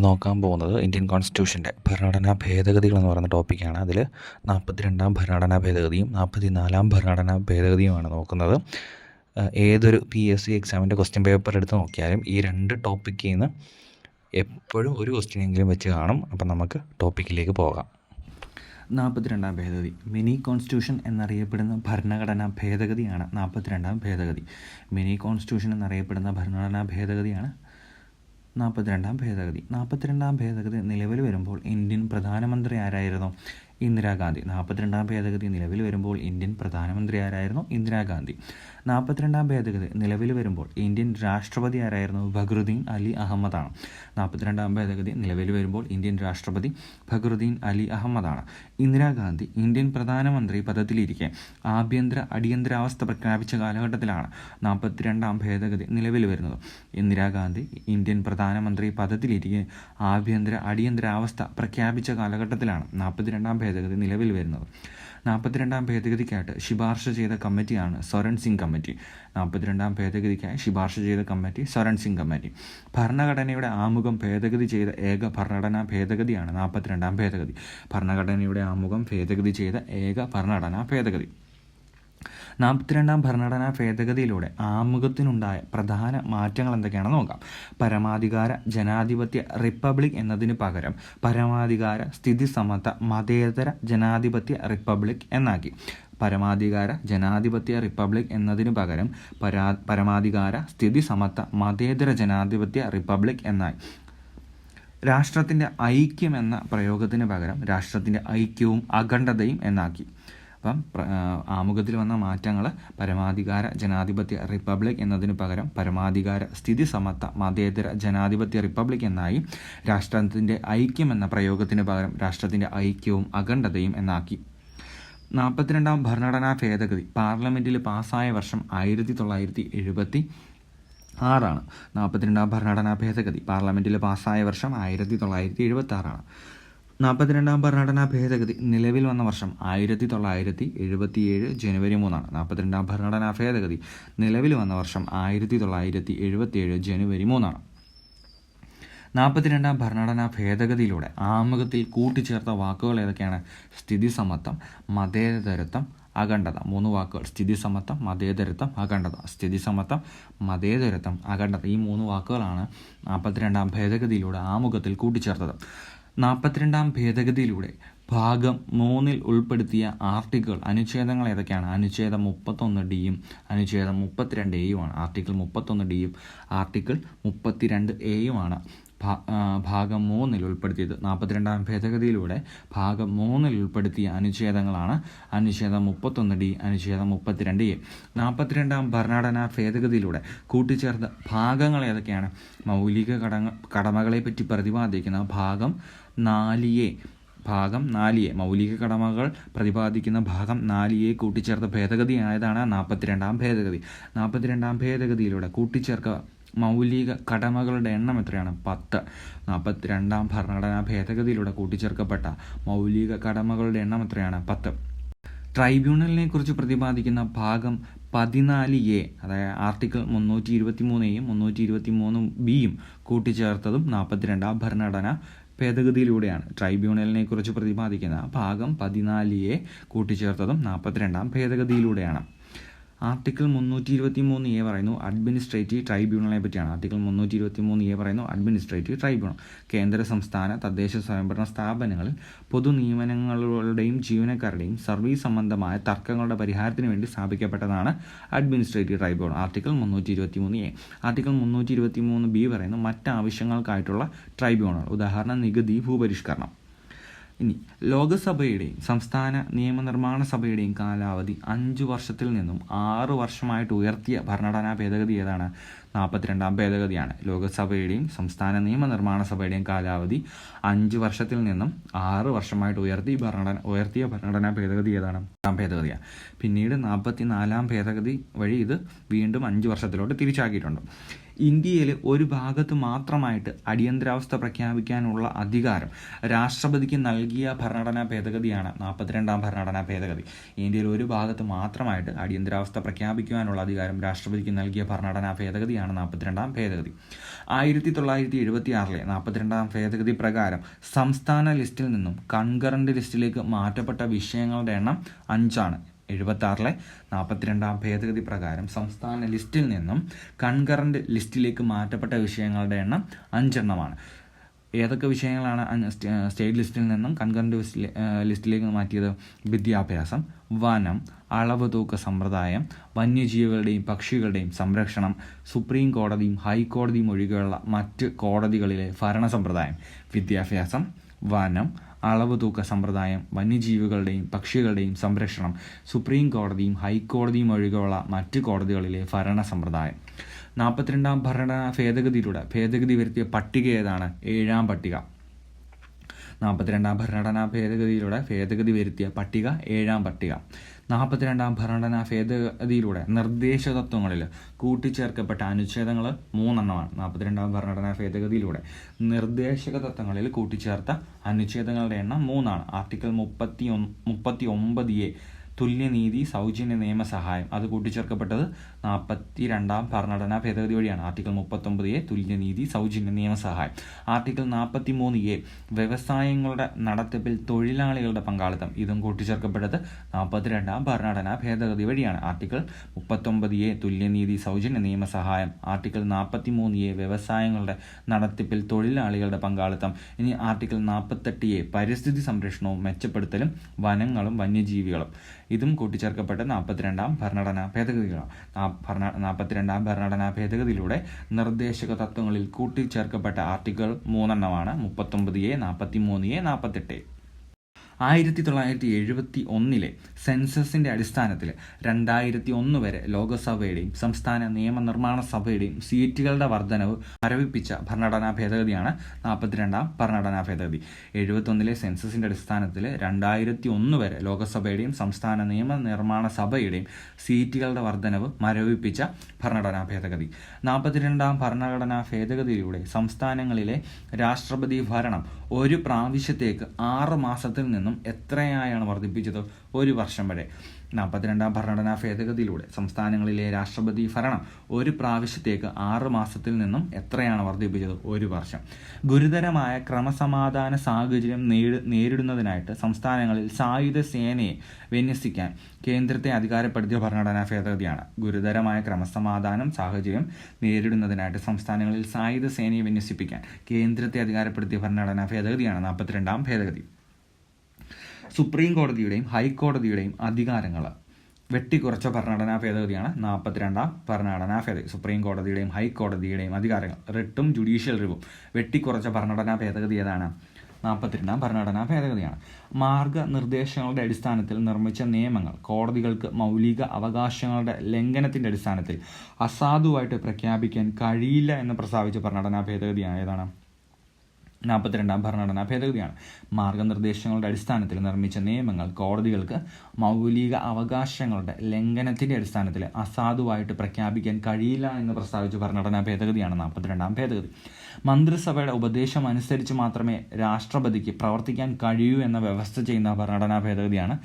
നോക്കാൻ പോകുന്നത് ഇന്ത്യൻ കോൺസ്റ്റിറ്റ്യൂഷൻ്റെ ഭരണഘടനാ ഭേദഗതികൾ എന്ന് പറയുന്ന ടോപ്പിക്കാണ്. അതിൽ 42ാം ഭരണഘടനാ ഭേദഗതിയും 44ാം ഭരണഘടനാ ഭേദഗതിയുമാണ് നോക്കുന്നത്. ഏതൊരു PSC എക്സാമിൻ്റെ ക്വസ്റ്റ്യൻ പേപ്പർ എടുത്ത് നോക്കിയാലും ഈ രണ്ട് ടോപ്പിക്കിൽ നിന്ന് എപ്പോഴും ഒരു ക്വസ്റ്റ്യനെങ്കിലും വെച്ച് കാണും. അപ്പം നമുക്ക് ടോപ്പിക്കിലേക്ക് പോകാം. 42ാം ഭേദഗതി മിനി കോൺസ്റ്റിറ്റ്യൂഷൻ എന്നറിയപ്പെടുന്ന ഭരണഘടനാ ഭേദഗതിയാണ് 42ാം ഭേദഗതി. മിനി കോൺസ്റ്റിറ്റ്യൂഷൻ എന്നറിയപ്പെടുന്ന ഭരണഘടനാ ഭേദഗതിയാണ് 42ാം ഭേദഗതി. 42ാം ഭേദഗതി നിലവിൽ വരുമ്പോൾ ഇന്ത്യൻ പ്രധാനമന്ത്രി ആരായിരുന്നു? ഇന്ദിരാഗാന്ധി. 42ാം ഭേദഗതി നിലവിൽ വരുമ്പോൾ ഇന്ത്യൻ പ്രധാനമന്ത്രി ആരായിരുന്നു? ഇന്ദിരാഗാന്ധി. 42ാം ഭേദഗതി നിലവിൽ വരുമ്പോൾ ഇന്ത്യൻ രാഷ്ട്രപതി ആരായിരുന്നു? ഫഖ്റുദ്ദീൻ അലി അഹമ്മദാണ്. 42ാം ഭേദഗതി നിലവിൽ വരുമ്പോൾ ഇന്ത്യൻ രാഷ്ട്രപതി ഫഖ്റുദ്ദീൻ അലി അഹമ്മദാണ്. ഇന്ദിരാഗാന്ധി ഇന്ത്യൻ പ്രധാനമന്ത്രി പദത്തിലിരിക്കെ അടിയന്തരാവസ്ഥ പ്രഖ്യാപിച്ച കാലഘട്ടത്തിലാണ് 42ാം ഭേദഗതി നിലവിൽ വരുന്നത്. ഇന്ദിരാഗാന്ധി ഇന്ത്യൻ പ്രധാനമന്ത്രി പദത്തിലിരിക്കെ അടിയന്തരാവസ്ഥ പ്രഖ്യാപിച്ച കാലഘട്ടത്തിലാണ് 42ാം ഭേദഗതി നിലവിൽ വരുന്നത്. 42ാം ഭേദഗതിക്കായിട്ട് ശുപാർശ ചെയ്ത കമ്മിറ്റിയാണ് സ്വരൺ സിംഗ് കമ്മിറ്റി. 42ാം ഭേദഗതിക്കായി ശുപാർശ ചെയ്ത കമ്മിറ്റി സ്വരൺ സിംഗ് കമ്മിറ്റി. ഭരണഘടനയുടെ ആമുഖം ഭേദഗതി ചെയ്ത ഏക ഭരണഘടനാ ഭേദഗതിയാണ് 42ാം ഭേദഗതി. ഭരണഘടനയുടെ ആമുഖം ഭേദഗതി ചെയ്ത ഏക ഭരണഘടനാ ഭേദഗതി. 42ാം ഭരണഘടനാ ഭേദഗതിയിലൂടെ ആമുഖത്തിനുണ്ടായ പ്രധാന മാറ്റങ്ങൾ എന്തൊക്കെയാണെന്ന് നോക്കാം. പരമാധികാര ജനാധിപത്യ റിപ്പബ്ലിക് എന്നതിന് പകരം പരമാധികാര സ്ഥിതി സമത്വ മതേതര ജനാധിപത്യ റിപ്പബ്ലിക് എന്നാക്കി. പരമാധികാര ജനാധിപത്യ റിപ്പബ്ലിക് എന്നതിന് പകരം പരമാധികാര സ്ഥിതി സമത്വ മതേതര ജനാധിപത്യ റിപ്പബ്ലിക് എന്നായി. രാഷ്ട്രത്തിൻ്റെ ഐക്യം എന്ന പ്രയോഗത്തിന് പകരം രാഷ്ട്രത്തിൻ്റെ ഐക്യവും അഖണ്ഡതയും എന്നാക്കി. അപ്പം ആമുഖത്തിൽ വന്ന മാറ്റങ്ങൾ പരമാധികാര ജനാധിപത്യ റിപ്പബ്ലിക് എന്നതിന് പകരം പരമാധികാര സ്ഥിതി സമത്വ മതേതര ജനാധിപത്യ റിപ്പബ്ലിക് എന്നായി. രാഷ്ട്രത്തിൻ്റെ ഐക്യം എന്ന പ്രയോഗത്തിന് പകരം രാഷ്ട്രത്തിൻ്റെ ഐക്യവും അഖണ്ഡതയും എന്നാക്കി. 42ാം ഭരണഘടനാ ഭേദഗതി പാർലമെൻറ്റിൽ പാസ്സായ വർഷം 1976 ആണ്. 42ാം ഭരണഘടനാ ഭേദഗതി പാർലമെൻറ്റിൽ പാസ്സായ വർഷം 1976 ആണ്. 42ാം ഭരണഘടനാ ഭേദഗതി നിലവിൽ വന്ന വർഷം 1977 ജനുവരി 3 ആണ്. 42ാം ഭരണഘടനാ ഭേദഗതി നിലവിൽ വന്ന വർഷം 1977 ജനുവരി 3 ആണ്. 42ാം ഭരണഘടനാ ഭേദഗതിയിലൂടെ ആമുഖത്തിൽ കൂട്ടിച്ചേർത്ത വാക്കുകൾ ഏതൊക്കെയാണ്? സ്ഥിതി സമത്വം, മതേതരത്വം, അഖണ്ഡത. 3 വാക്കുകൾ: സ്ഥിതി സമത്വം, മതേതരത്വം, അഖണ്ഡത. സ്ഥിതി സമത്വം, മതേതരത്വം, അഖണ്ഡത. ഈ 3 വാക്കുകളാണ് 42ാം ഭേദഗതിയിലൂടെ ആമുഖത്തിൽ കൂട്ടിച്ചേർത്തത്. 42ാം ഭേദഗതിയിലൂടെ ഭാഗം 3 ഉൾപ്പെടുത്തിയ ആർട്ടിക്കിൾ അനുച്ഛേദങ്ങൾ ഏതൊക്കെയാണ്? അനുച്ഛേദം 31D-യും അനുച്ഛേദം 32A-യുമാണ്. ആർട്ടിക്കിൾ 31D-യും ആർട്ടിക്കിൾ 32A-യുമാണ് ഭാഗം 3 ഉൾപ്പെടുത്തിയത്. 42ാം ഭേദഗതിയിലൂടെ ഭാഗം 3 ഉൾപ്പെടുത്തിയ അനുച്ഛേദങ്ങളാണ് അനുച്ഛേദം 31D, അനുച്ഛേദം 32A. 42ാം ഭരണഘടനാ ഭേദഗതിയിലൂടെ കൂട്ടിച്ചേർത്ത ഭാഗങ്ങൾ ഏതൊക്കെയാണ്? മൗലിക കടമകളെ പറ്റി പ്രതിപാദിക്കുന്ന ഭാഗം 4A. മൗലിക കടമകൾ പ്രതിപാദിക്കുന്ന ഭാഗം 4A കൂട്ടിച്ചേർത്ത ഭേദഗതിയായതാണ് 42ാം ഭേദഗതി. 42ാം ഭേദഗതിയിലൂടെ കൂട്ടിച്ചേർക്ക മൗലിക കടമകളുടെ എണ്ണം എത്രയാണ്? 10. 42ാം ഭരണഘടനാ ഭേദഗതിയിലൂടെ കൂട്ടിച്ചേർക്കപ്പെട്ട മൗലിക കടമകളുടെ എണ്ണം എത്രയാണ്? 10. ട്രൈബ്യൂണലിനെ കുറിച്ച് പ്രതിപാദിക്കുന്ന ഭാഗം 14A, അതായത് ആർട്ടിക്കിൾ 323A-യും 323B-യും കൂട്ടിച്ചേർത്തതും 42ാം ഭരണഘടനാ ഭേദഗതിയിലൂടെയാണ്. ട്രൈബ്യൂണലിനെ കുറിച്ച് പ്രതിപാദിക്കുന്ന ഭാഗം 14A കൂട്ടിച്ചേർത്തതും 42ാം ഭേദഗതിയിലൂടെയാണ്. ആർട്ടിക്കിൾ 323A പറയുന്നു അഡ്മിനിസ്ട്രേറ്റീവ് ട്രൈബ്യൂണലിനെ പറ്റിയാണ്. ആർട്ടിക്കിൾ 323A പറയുന്നു അഡ്മിനിസ്ട്രേറ്റീവ് ട്രൈബ്യൂണൽ. കേന്ദ്ര സംസ്ഥാന തദ്ദേശ സ്വയംഭരണ സ്ഥാപനങ്ങളിൽ പൊതു നിയമനങ്ങളുടെയും ജീവനക്കാരുടെയും സർവീസ് സംബന്ധമായ തർക്കങ്ങളുടെ പരിഹാരത്തിന് വേണ്ടി സ്ഥാപിക്കപ്പെട്ടതാണ് administrative tribunal. Article 323A. Article 323B പറയുന്നു മറ്റാവശ്യങ്ങൾക്കായിട്ടുള്ള ട്രൈബ്യൂണൽ. ഉദാഹരണം നികുതി, ഭൂപരിഷ്കരണം. ഇനി ലോകസഭയുടെയും സംസ്ഥാന നിയമനിർമ്മാണ സഭയുടെയും കാലാവധി 5 വർഷത്തിൽ നിന്നും 6 വർഷമായിട്ട് ഉയർത്തിയ ഭരണഘടനാ ഭേദഗതി ഏതാണ്? 42ാം ഭേദഗതിയാണ്. ലോകസഭയുടെയും സംസ്ഥാന നിയമനിർമ്മാണ സഭയുടെയും കാലാവധി 5 വർഷത്തിൽ നിന്നും 6 വർഷമായിട്ട് ഉയർത്തിയ ഭരണഘടനാ ഭേദഗതി ഏതാണ്? ഭേദഗതിയാണ്. പിന്നീട് 44ാം ഭേദഗതി വഴി ഇത് വീണ്ടും 5 വർഷത്തിലോട്ട് തിരിച്ചാക്കിയിട്ടുണ്ട്. ഇന്ത്യയിൽ ഒരു ഭാഗത്ത് മാത്രമായിട്ട് അടിയന്തരാവസ്ഥ പ്രഖ്യാപിക്കാനുള്ള അധികാരം രാഷ്ട്രപതിക്ക് നൽകിയ ഭരണഘടനാ ഭേദഗതിയാണ് 42ാം ഭരണഘടനാ ഭേദഗതി. ഇന്ത്യയിൽ ഒരു ഭാഗത്ത് മാത്രമായിട്ട് അടിയന്തരാവസ്ഥ പ്രഖ്യാപിക്കുവാനുള്ള അധികാരം രാഷ്ട്രപതിക്ക് നൽകിയ ഭരണഘടനാ ഭേദഗതിയാണ് 42ാം ഭേദഗതി. 1976 42ാം ഭേദഗതി പ്രകാരം സംസ്ഥാന ലിസ്റ്റിൽ നിന്നും കൺകറന്റ് ലിസ്റ്റിലേക്ക് മാറ്റപ്പെട്ട വിഷയങ്ങളുടെ എണ്ണം 5 76 42ാം ഭേദഗതി പ്രകാരം സംസ്ഥാന ലിസ്റ്റിൽ നിന്നും കൺകറന്റ് ലിസ്റ്റിലേക്ക് മാറ്റപ്പെട്ട വിഷയങ്ങളുടെ എണ്ണം 5 ഏതൊക്കെ വിഷയങ്ങളാണ് സ്റ്റേറ്റ് ലിസ്റ്റിൽ നിന്നും കൺകറന്റ് ലിസ്റ്റിലേക്ക് മാറ്റിയത്? വിദ്യാഭ്യാസം, വനം, അളവ് തൂക്ക സമ്പ്രദായം, വന്യജീവികളുടെയും പക്ഷികളുടെയും സംരക്ഷണം, സുപ്രീം കോടതിയും ഹൈക്കോടതിയും ഒഴികെയുള്ള മറ്റ് കോടതികളിലെ ഭരണ സമ്പ്രദായം. വിദ്യാഭ്യാസം, വനം, അളവ് തൂക്ക സമ്പ്രദായം, വന്യജീവികളുടെയും പക്ഷികളുടെയും സംരക്ഷണം, സുപ്രീം കോടതിയും ഹൈക്കോടതിയും ഒഴികെയുള്ള മറ്റ് കോടതികളിലെ ഭരണ സമ്പ്രദായം. 42ാം ഭരണഘടനാ ഭേദഗതിയിലൂടെ ഭേദഗതി വരുത്തിയ പട്ടിക ഏതാണ്? 7ാം പട്ടിക. 42ാം ഭരണഘടനാ ഭേദഗതിയിലൂടെ ഭേദഗതി വരുത്തിയ പട്ടിക 7ാം പട്ടിക. 42ാം ഭരണഘടനാ ഭേദഗതിയിലൂടെ നിർദ്ദേശ തത്വങ്ങളിൽ കൂട്ടിച്ചേർക്കപ്പെട്ട അനുച്ഛേദങ്ങൾ 3 42ാം ഭരണഘടനാ ഭേദഗതിയിലൂടെ നിർദ്ദേശക തത്വങ്ങളിൽ കൂട്ടിച്ചേർത്ത അനുച്ഛേദങ്ങളുടെ എണ്ണം 3 ആർട്ടിക്കിൾ 39A തുല്യനീതി, സൗജന്യ നിയമസഹായം അത് കൂട്ടിച്ചേർക്കപ്പെട്ടത് 42ാം ഭരണഘടനാ ഭേദഗതി വഴിയാണ്. ആർട്ടിക്കിൾ 39A തുല്യനീതി, സൗജന്യ നിയമസഹായം. ആർട്ടിക്കിൾ 43A വ്യവസായങ്ങളുടെ നടത്തിപ്പിൽ തൊഴിലാളികളുടെ പങ്കാളിത്തം ഇതും കൂട്ടിച്ചേർക്കപ്പെട്ടത് 42ാം ഭരണഘടനാ ഭേദഗതി വഴിയാണ്. ആർട്ടിക്കിൾ 39A തുല്യനീതി, സൗജന്യ നിയമസഹായം. ആർട്ടിക്കിൾ 43A വ്യവസായങ്ങളുടെ നടത്തിപ്പിൽ തൊഴിലാളികളുടെ പങ്കാളിത്തം. ഇനി ആർട്ടിക്കിൾ 48A പരിസ്ഥിതി സംരക്ഷണവും മെച്ചപ്പെടുത്തലും വനങ്ങളും വന്യജീവികളും ഇതും കൂട്ടിച്ചേർക്കപ്പെട്ട 42ാം ഭരണഘടനാ ഭേദഗതികളാണ്. 42ാം ഭരണഘടനാ ഭേദഗതിയിലൂടെ നിർദ്ദേശക തത്വങ്ങളിൽ കൂട്ടിച്ചേർക്കപ്പെട്ട ആർട്ടിക്കിൾ 3 39A, 43A, 48. 1971 സെൻസസിന്റെ അടിസ്ഥാനത്തിൽ 2001 വരെ ലോകസഭയുടെയും സംസ്ഥാന നിയമനിർമ്മാണ സഭയുടെയും സീറ്റുകളുടെ വർധനവ് മരവിപ്പിച്ച ഭരണഘടനാ ഭേദഗതിയാണ് 42ാം ഭരണഘടനാ ഭേദഗതി. 71 സെൻസസിന്റെ അടിസ്ഥാനത്തിൽ 2001 വരെ ലോകസഭയുടെയും സംസ്ഥാന നിയമനിർമ്മാണ സഭയുടെയും സീറ്റുകളുടെ വർധനവ് മരവിപ്പിച്ച ഭരണഘടനാ ഭേദഗതി. 42ാം ഭരണഘടനാ ഭേദഗതിയിലൂടെ സംസ്ഥാനങ്ങളിലെ രാഷ്ട്രപതി ഭരണം ഒരു പ്രാവശ്യത്തേക്ക് 6 മാസത്തിൽ നിന്നും എത്രയായാണ് വർദ്ധിപ്പിച്ചത്? 1 വർഷം വരെ. 42ാം ഭരണഘടനാ ഭേദഗതിയിലൂടെ സംസ്ഥാനങ്ങളിലെ രാഷ്ട്രപതി ഭരണം ഒരു പ്രാവശ്യത്തേക്ക് 6 മാസത്തിൽ നിന്നും എത്രയാണ് വർദ്ധിപ്പിച്ചത്? 1 വർഷം. ഗുരുതരമായ ക്രമസമാധാന സാഹചര്യം നേരിടുന്നതിനായിട്ട് സംസ്ഥാനങ്ങളിൽ സായുധ സേനയെ വിന്യസിക്കാൻ കേന്ദ്രത്തെ അധികാരപ്പെടുത്തിയ ഭരണഘടനാ ഭേദഗതിയാണ്. ഗുരുതരമായ ക്രമസമാധാനം സാഹചര്യം നേരിടുന്നതിനായിട്ട് സംസ്ഥാനങ്ങളിൽ സായുധ സേനയെ വിന്യസിപ്പിക്കാൻ കേന്ദ്രത്തെ അധികാരപ്പെടുത്തിയ ഭരണഘടനാ ഭേദഗതിയാണ് 42ാം ഭേദഗതി. സുപ്രീം കോടതിയുടെയും ഹൈക്കോടതിയുടെയും അധികാരങ്ങൾ വെട്ടിക്കുറച്ച ഭരണഘടനാ ഭേദഗതിയാണ് 42ാം ഭരണഘടനാ ഭേദഗതി. സുപ്രീം കോടതിയുടെയും ഹൈക്കോടതിയുടെയും അധികാരങ്ങൾ റിട്ടും ജുഡീഷ്യൽ റിവും വെട്ടിക്കുറച്ച ഭരണഘടനാ ഭേദഗതി ഏതാണ്? 42ാം ഭരണഘടനാ ഭേദഗതിയാണ്. മാർഗനിർദ്ദേശങ്ങളുടെ അടിസ്ഥാനത്തിൽ നിർമ്മിച്ച നിയമങ്ങൾ കോടതികൾക്ക് മൗലിക അവകാശങ്ങളുടെ ലംഘനത്തിന്റെ അടിസ്ഥാനത്തിൽ അസാധുവായിട്ട് പ്രഖ്യാപിക്കാൻ കഴിയില്ല എന്ന് പ്രസ്താവിച്ച ഭരണഘടനാ ഭേദഗതിയാണ് ഏതാണ്? 42ാം ഭരണഘടനാ ഭേദഗതിയാണ്. മാർഗനിർദ്ദേശങ്ങളുടെ അടിസ്ഥാനത്തിൽ നിർമ്മിച്ച നിയമങ്ങൾ കോടതികൾക്ക് മൗലിക അവകാശങ്ങളുടെ ലംഘനത്തിന്റെ അടിസ്ഥാനത്തിൽ അസാധുവായിട്ട് പ്രഖ്യാപിക്കാൻ കഴിയില്ല എന്ന് പ്രസ്താവിച്ച ഭരണഘടനാ ഭേദഗതിയാണ് 42ാം ഭേദഗതി. മന്ത്രിസഭയുടെ ഉപദേശം അനുസരിച്ച് മാത്രമേ രാഷ്ട്രപതിക്ക് പ്രവർത്തിക്കാൻ കഴിയൂ എന്ന വ്യവസ്ഥ ചെയ്യുന്ന ഭരണഘടനാ ഭേദഗതിയാണ്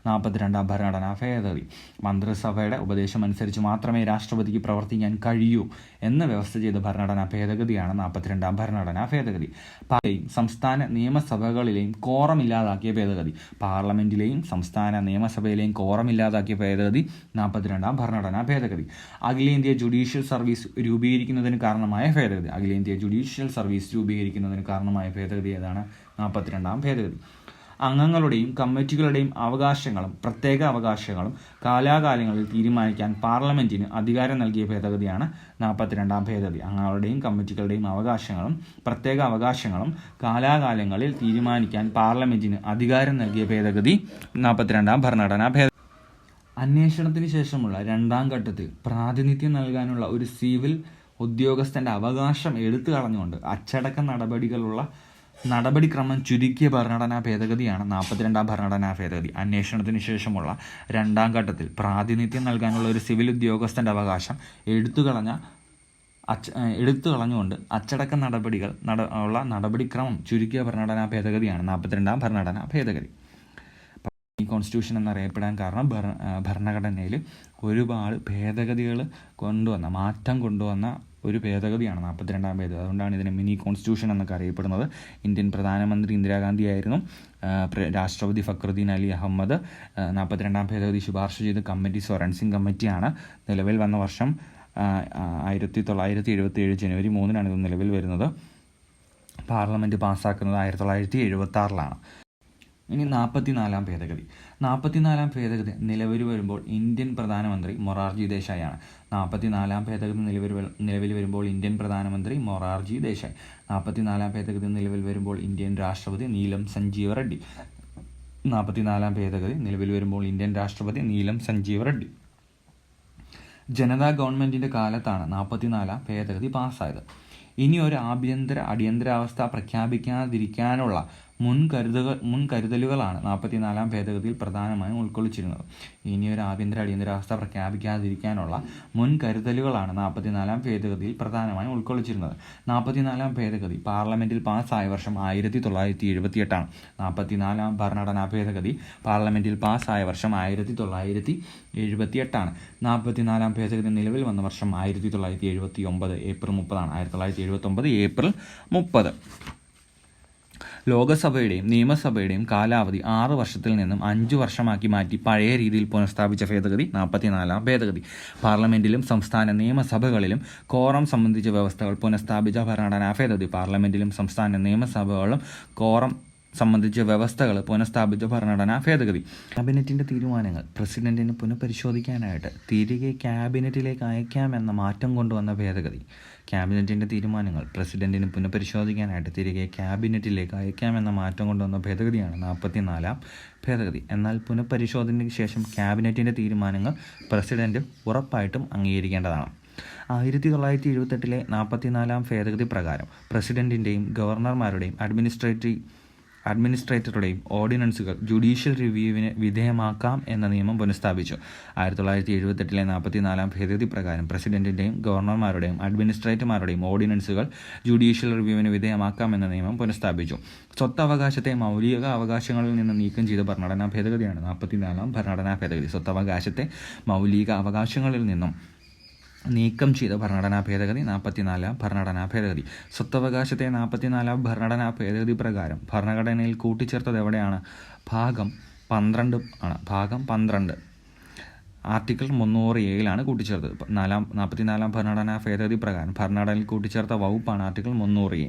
42ാം ഭരണഘടനാ ഭേദഗതി. മന്ത്രിസഭയുടെ ഉപദേശം അനുസരിച്ച് മാത്രമേ രാഷ്ട്രപതിക്ക് പ്രവർത്തിക്കാൻ കഴിയൂ എന്ന് വ്യവസ്ഥ ചെയ്ത ഭരണഘടനാ ഭേദഗതിയാണ് 42ാം ഭരണഘടനാ ഭേദഗതി. സംസ്ഥാന നിയമസഭകളിലെയും കോറം ഇല്ലാതാക്കിയ ഭേദഗതി. പാർലമെന്റിലെയും സംസ്ഥാന നിയമസഭയിലെയും കോറം ഇല്ലാതാക്കിയ ഭേദഗതി 42ാം ഭരണഘടനാ ഭേദഗതി. അഖിലേന്ത്യാ ജുഡീഷ്യൽ സർവീസ് രൂപീകരിക്കുന്നതിന് കാരണമായ ഭേദഗതി. അഖിലേന്ത്യാ ജുഡീഷ്യൽ സർവീസ് രൂപീകരിക്കുന്നതിന് കാരണമായ ഭേദഗതി ഏതാണ്? 42ാം ഭേദഗതി. അംഗങ്ങളുടെയും കമ്മിറ്റികളുടെയും അവകാശങ്ങളും പ്രത്യേക അവകാശങ്ങളും കാലാകാലങ്ങളിൽ തീരുമാനിക്കാൻ പാർലമെന്റിന് അധികാരം നൽകിയ ഭേദഗതിയാണ് 42ാം ഭേദഗതി. അംഗങ്ങളുടെയും കമ്മിറ്റികളുടെയും അവകാശങ്ങളും പ്രത്യേക അവകാശങ്ങളും കാലാകാലങ്ങളിൽ തീരുമാനിക്കാൻ പാർലമെന്റിന് അധികാരം നൽകിയ ഭേദഗതി 42ാം ഭരണഘടനാ ഭേദഗതി. അന്വേഷണത്തിന് ശേഷമുള്ള 2ാം ഘട്ടത്തിൽ പ്രാതിനിധ്യം നൽകാനുള്ള ഒരു സിവിൽ ഉദ്യോഗസ്ഥന്റെ അവകാശം എടുത്തു കളഞ്ഞുകൊണ്ട് അച്ചടക്ക നടപടിക്രമം ചുരുക്കിയ ഭരണഘടനാ ഭേദഗതിയാണ് 42ാം ഭരണഘടനാ ഭേദഗതി. അന്വേഷണത്തിന് ശേഷമുള്ള 2ാം ഘട്ടത്തിൽ പ്രാതിനിധ്യം നൽകാനുള്ള ഒരു സിവിൽ ഉദ്യോഗസ്ഥന്റെ അവകാശം എടുത്തുകളഞ്ഞ എടുത്തു കളഞ്ഞുകൊണ്ട് അച്ചടക്ക നടപടികൾ ഉള്ള നടപടിക്രമം ചുരുക്കിയ ഭരണഘടനാ ഭേദഗതിയാണ് 42ാം ഭരണഘടനാ ഭേദഗതി. ഈ കോൺസ്റ്റിറ്റ്യൂഷൻ എന്നറിയപ്പെടാൻ കാരണം ഭരണഘടനയിൽ ഒരുപാട് ഭേദഗതികൾ മാറ്റം കൊണ്ടുവന്ന ഒരു ഭേദഗതിയാണ് 42ാം ഭേദഗതി. അതുകൊണ്ടാണ് ഇതിനെ മിനി കോൺസ്റ്റിറ്റ്യൂഷൻ എന്നൊക്കെ അറിയപ്പെടുന്നത്. ഇന്ത്യൻ പ്രധാനമന്ത്രി ഇന്ദിരാഗാന്ധി ആയിരുന്നു. രാഷ്ട്രപതി ഫക്രുദ്ദീൻ അലി അഹമ്മദ് 42ാം ഭേദഗതി ശുപാർശ ചെയ്ത കമ്മിറ്റി സൊറൻസിംഗ് കമ്മിറ്റിയാണ്. നിലവിൽ വന്ന വർഷം 1977 ജനുവരി 3 ഇത് നിലവിൽ വരുന്നത്. പാർലമെൻറ്റ് പാസ്സാക്കുന്നത് 1976. ഇനി 44ാം ഭേദഗതി. 44ാം ഭേദഗതി നിലവിൽ വരുമ്പോൾ ഇന്ത്യൻ പ്രധാനമന്ത്രി മൊറാർജി ദേശായിയാണ്. 44ാം ഭേദഗതി നിലവിൽ വരുമ്പോൾ ഇന്ത്യൻ പ്രധാനമന്ത്രി മൊറാർജി ദേശായി. 44ാം ഭേദഗതി നിലവിൽ വരുമ്പോൾ ഇന്ത്യൻ രാഷ്ട്രപതി നീലം സഞ്ജീവ റെഡ്ഡി. 44ാം ഭേദഗതി നിലവിൽ വരുമ്പോൾ ഇന്ത്യൻ രാഷ്ട്രപതി നീലം സഞ്ജീവ റെഡ്ഡി. ജനതാ ഗവൺമെൻറ്റിൻ്റെ കാലത്താണ് 44ാം ഭേദഗതി പാസ്സായത്. ഇനി ഒരു അടിയന്തരാവസ്ഥ പ്രഖ്യാപിക്കാതിരിക്കാനുള്ള മുൻകരുതലുകളാണ് 44ാം ഭേദഗതിയിൽ പ്രധാനമായും ഉൾക്കൊള്ളിച്ചിരുന്നത്. ഇനിയൊരു അടിയന്തരാവസ്ഥ പ്രഖ്യാപിക്കാതിരിക്കാനുള്ള മുൻകരുതലുകളാണ് 44ാം ഭേദഗതിയിൽ പ്രധാനമായും ഉൾക്കൊള്ളിച്ചിരുന്നത്. 44ാം ഭേദഗതി പാർലമെൻറ്റിൽ പാസ്സായ വർഷം 1978. 44ാം ഭരണഘടനാ ഭേദഗതി പാർലമെൻറ്റിൽ പാസ്സായ വർഷം 1978. 44ാം ഭേദഗതി നിലവിൽ വന്ന വർഷം 1979 ഏപ്രിൽ 30. 1979 ഏപ്രിൽ 30. ലോകസഭയുടെയും നിയമസഭയുടെയും കാലാവധി 6 വർഷത്തിൽ നിന്നും 5 വർഷമാക്കി മാറ്റി പഴയ രീതിയിൽ പുനഃസ്ഥാപിച്ച ഭേദഗതി 44ാം ഭേദഗതി. പാർലമെൻറ്റിലും സംസ്ഥാന നിയമസഭകളിലും കോറം സംബന്ധിച്ച വ്യവസ്ഥകൾ പുനഃസ്ഥാപിച്ച ഭരണഘടനാ ഭേദഗതി. പാർലമെൻറ്റിലും സംസ്ഥാന നിയമസഭകളിലും കോറം സംബന്ധിച്ച വ്യവസ്ഥകൾ പുനഃസ്ഥാപിച്ച ഭരണഘടനാ ഭേദഗതി. ക്യാബിനറ്റിൻ്റെ തീരുമാനങ്ങൾ പ്രസിഡന്റിന് പുനഃപരിശോധിക്കാനായിട്ട് തിരികെ ക്യാബിനറ്റിലേക്ക് അയക്കാമെന്ന മാറ്റം കൊണ്ടുവന്ന ഭേദഗതി. ക്യാബിനറ്റിൻ്റെ തീരുമാനങ്ങൾ പ്രസിഡന്റിന് പുനഃപരിശോധിക്കാനായിട്ട് തിരികെ ക്യാബിനറ്റിലേക്ക് അയക്കാമെന്ന മാറ്റം കൊണ്ടുവന്ന ഭേദഗതിയാണ് 44ാം ഭേദഗതി. എന്നാൽ പുനഃപരിശോധനയ്ക്ക് ശേഷം ക്യാബിനറ്റിൻ്റെ തീരുമാനങ്ങൾ പ്രസിഡന്റ് ഉറപ്പായിട്ടും അംഗീകരിക്കേണ്ടതാണ്. 1978 44ാം ഭേദഗതി പ്രകാരം പ്രസിഡന്റിൻ്റെയും ഗവർണർമാരുടെയും അഡ്മിനിസ്ട്രേറ്ററുടെയും ഓർഡിനൻസുകൾ ജുഡീഷ്യൽ റിവ്യൂവിന് വിധേയമാക്കാം എന്ന നിയമം പുനഃസ്ഥാപിച്ചു. 1978 44ാം ഭേദഗതി പ്രകാരം പ്രസിഡന്റിൻ്റെയും ഗവർണർമാരുടെയും അഡ്മിനിസ്ട്രേറ്റർമാരുടെയും ഓർഡിനൻസുകൾ ജുഡീഷ്യൽ റിവ്യൂവിന് വിധേയമാക്കാം എന്ന നിയമം പുനഃസ്ഥാപിച്ചു. സ്വത്തവകാശത്തെ മൗലിക അവകാശങ്ങളിൽ നിന്ന് നീക്കം ചെയ്ത ഭരണഘടനാ ഭേദഗതിയാണ് 44ാം ഭരണഘടനാ ഭേദഗതി. സ്വത്തവകാശത്തെ മൗലിക അവകാശങ്ങളിൽ നിന്നും നീക്കം ചെയ്ത ഭരണഘടനാ ഭേദഗതി 44ാം ഭരണഘടനാ ഭേദഗതി. സ്വത്തവകാശത്തെ 44ാം ഭരണഘടനാ ഭേദഗതി പ്രകാരം ഭരണഘടനയിൽ കൂട്ടിച്ചേർത്തത് എവിടെയാണ്? ഭാഗം 12 ആണ്. ഭാഗം 12 ആർട്ടിക്കിൾ 307 കൂട്ടിച്ചേർത്തത്. 44ാം ഭരണഘടനാ ഭേദഗതി പ്രകാരം ഭരണഘടനയിൽ കൂട്ടിച്ചേർത്ത വകുപ്പാണ് ആർട്ടിക്കിൾ 300A.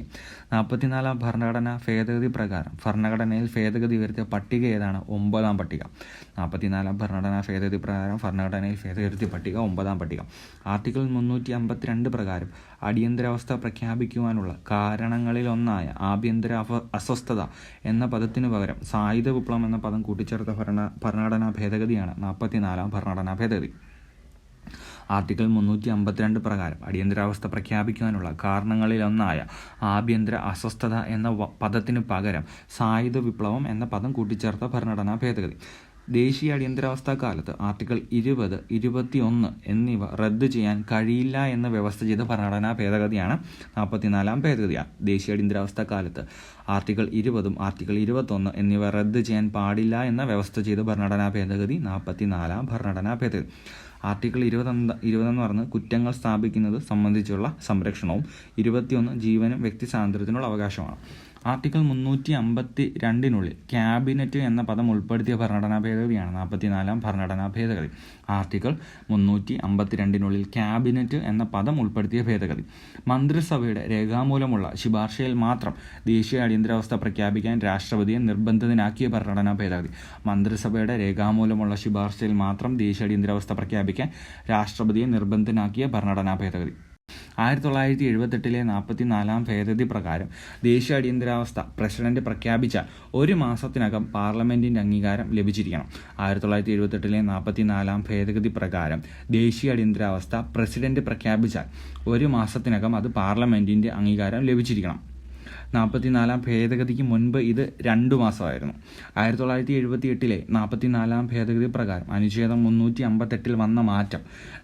44ാം ഭരണഘടനാ ഭേദഗതി പ്രകാരം ഭരണഘടനയിൽ ഭേദഗതി വരുത്തിയ പട്ടിക ഏതാണ്? 9ാം പട്ടിക. 44ാം ഭരണഘടനാ ഭേദഗതി പ്രകാരം ഭരണഘടനയിൽ ഭേദഗതി പട്ടിക 9ാം പട്ടിക. ആർട്ടിക്കിൾ 352 പ്രകാരം അടിയന്തരാവസ്ഥ പ്രഖ്യാപിക്കുവാനുള്ള കാരണങ്ങളിലൊന്നായ ആഭ്യന്തര അസ്വസ്ഥത എന്ന പദത്തിനു പകരം സായുധ വിപ്ലവം എന്ന പദം കൂട്ടിച്ചേർത്ത ഭരണഘടനാ ഭേദഗതിയാണ് 44ാം ഭരണഘടനാ ഭേദഗതി. ആർട്ടിക്കിൾ 352 പ്രകാരം അടിയന്തരാവസ്ഥ പ്രഖ്യാപിക്കുവാനുള്ള കാരണങ്ങളിലൊന്നായ ആഭ്യന്തര അസ്വസ്ഥത എന്ന പദത്തിനു പകരം സായുധ വിപ്ലവം എന്ന പദം കൂട്ടിച്ചേർത്ത ഭരണഘടനാ ഭേദഗതി. ദേശീയ അടിയന്തരാവസ്ഥ കാലത്ത് ആർട്ടിക്കിൾ 20, 21 എന്നിവ റദ്ദ് ചെയ്യാൻ കഴിയില്ല എന്ന് വ്യവസ്ഥ ചെയ്ത ഭരണഘടനാ ഭേദഗതിയാണ് 44ാം ഭേദഗതി. ദേശീയ അടിയന്തരാവസ്ഥ കാലത്ത് ആർട്ടിക്കിൾ 20ഉം ആർട്ടിക്കിൾ 21 എന്നിവ റദ്ദ് ചെയ്യാൻ പാടില്ല എന്ന വ്യവസ്ഥ ചെയ്ത ഭരണഘടനാ ഭേദഗതി 44ാം ഭരണഘടനാ ഭേദഗതി. ആർട്ടിക്കിൾ 20 എന്ന് പറഞ്ഞ് കുറ്റങ്ങൾ സ്ഥാപിക്കുന്നത് സംബന്ധിച്ചുള്ള സംരക്ഷണവും 21 ജീവനും വ്യക്തി സ്വാതന്ത്ര്യത്തിനുള്ള അവകാശമാണ്. ആർട്ടിക്കിൾ 352 ക്യാബിനറ്റ് എന്ന പദം ഉൾപ്പെടുത്തിയ ഭരണഘടനാ ഭേദഗതിയാണ് 44ാം ഭരണഘടനാ ഭേദഗതി. ആർട്ടിക്കിൾ 352 ക്യാബിനറ്റ് എന്ന പദം ഉൾപ്പെടുത്തിയ ഭേദഗതി. മന്ത്രിസഭയുടെ രേഖാമൂലമുള്ള ശുപാർശയിൽ മാത്രം ദേശീയ അടിയന്തരാവസ്ഥ പ്രഖ്യാപിക്കാൻ രാഷ്ട്രപതിയെ നിർബന്ധിതനാക്കിയ ഭരണഘടനാ ഭേദഗതി. മന്ത്രിസഭയുടെ രേഖാമൂലമുള്ള ശുപാർശയിൽ മാത്രം ദേശീയ അടിയന്തരാവസ്ഥ പ്രഖ്യാപിക്കാൻ രാഷ്ട്രപതിയെ നിർബന്ധിതനാക്കിയ ഭരണഘടനാ ഭേദഗതി. 1978 44ാം ഭേദഗതി പ്രകാരം ദേശീയ അടിയന്തരാവസ്ഥ പ്രസിഡന്റ് പ്രഖ്യാപിച്ചാൽ 1 മാസത്തിനകം പാർലമെന്റിന്റെ അംഗീകാരം ലഭിച്ചിരിക്കണം. 1978 44ാം ഭേദഗതി പ്രകാരം ദേശീയ അടിയന്തരാവസ്ഥ പ്രസിഡന്റ് പ്രഖ്യാപിച്ചാൽ 1 മാസത്തിനകം അത് പാർലമെന്റിന്റെ അംഗീകാരം ലഭിച്ചിരിക്കണം. 44-ാം ഭേദഗതിക്ക് മുൻപ് ഇത് 2 മാസമായിരുന്നു. 1978-ലെ 44-ാം ഭേദഗതി പ്രകാരം അനുച്ഛേദം 358-ൽ വന്ന മാറ്റം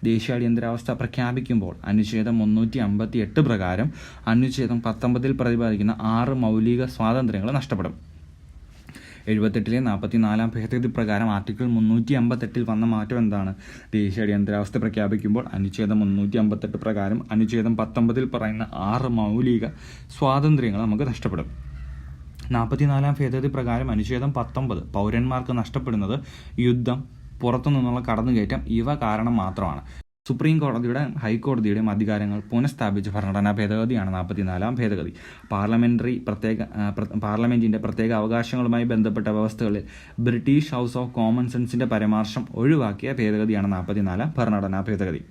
ദേശീയ അടിയന്തരാവസ്ഥ പ്രഖ്യാപിക്കുമ്പോൾ അനുച്ഛേദം 358 പ്രകാരം അനുച്ഛേദം 19-ൽ പ്രതിപാദിക്കുന്ന 6 മൗലിക സ്വാതന്ത്ര്യങ്ങൾ നഷ്ടപ്പെടും. 78-ലെ 44-ാം ഭേദഗതി പ്രകാരം ആർട്ടിക്കിൾ 358-ൽ വന്ന മാറ്റം എന്താണ്? ദേശീയ അടിയന്തരാവസ്ഥ പ്രഖ്യാപിക്കുമ്പോൾ അനുച്ഛേദം 358 പ്രകാരം അനുച്ഛേദം 19-ൽ പറയുന്ന 6 മൗലിക സ്വാതന്ത്ര്യങ്ങൾ നമുക്ക് നഷ്ടപ്പെടും. 44-ാം ഭേദഗതി പ്രകാരം അനുച്ഛേദം 19 പൗരന്മാർക്ക് നഷ്ടപ്പെടുന്നത് യുദ്ധം, പുറത്തു നിന്നുള്ള കടന്നുകയറ്റം ഇവ കാരണം മാത്രമാണ്. സുപ്രീം കോടതിയുടെയും ഹൈക്കോടതിയുടെയും അധികാരങ്ങൾ പുനഃസ്ഥാപിച്ച ഭരണഘടനാ ഭേദഗതിയാണ് 44-ാം ഭേദഗതി. പാർലമെന്റിന്റെ പ്രത്യേക അവകാശങ്ങളുമായി ബന്ധപ്പെട്ട വ്യവസ്ഥകളിൽ ബ്രിട്ടീഷ് ഹൗസ് ഓഫ് കോമൺസിന്റെ പരാമർശം ഒഴിവാക്കിയ ഭേദഗതിയാണ് 44-ാം ഭരണഘടനാ ഭേദഗതി.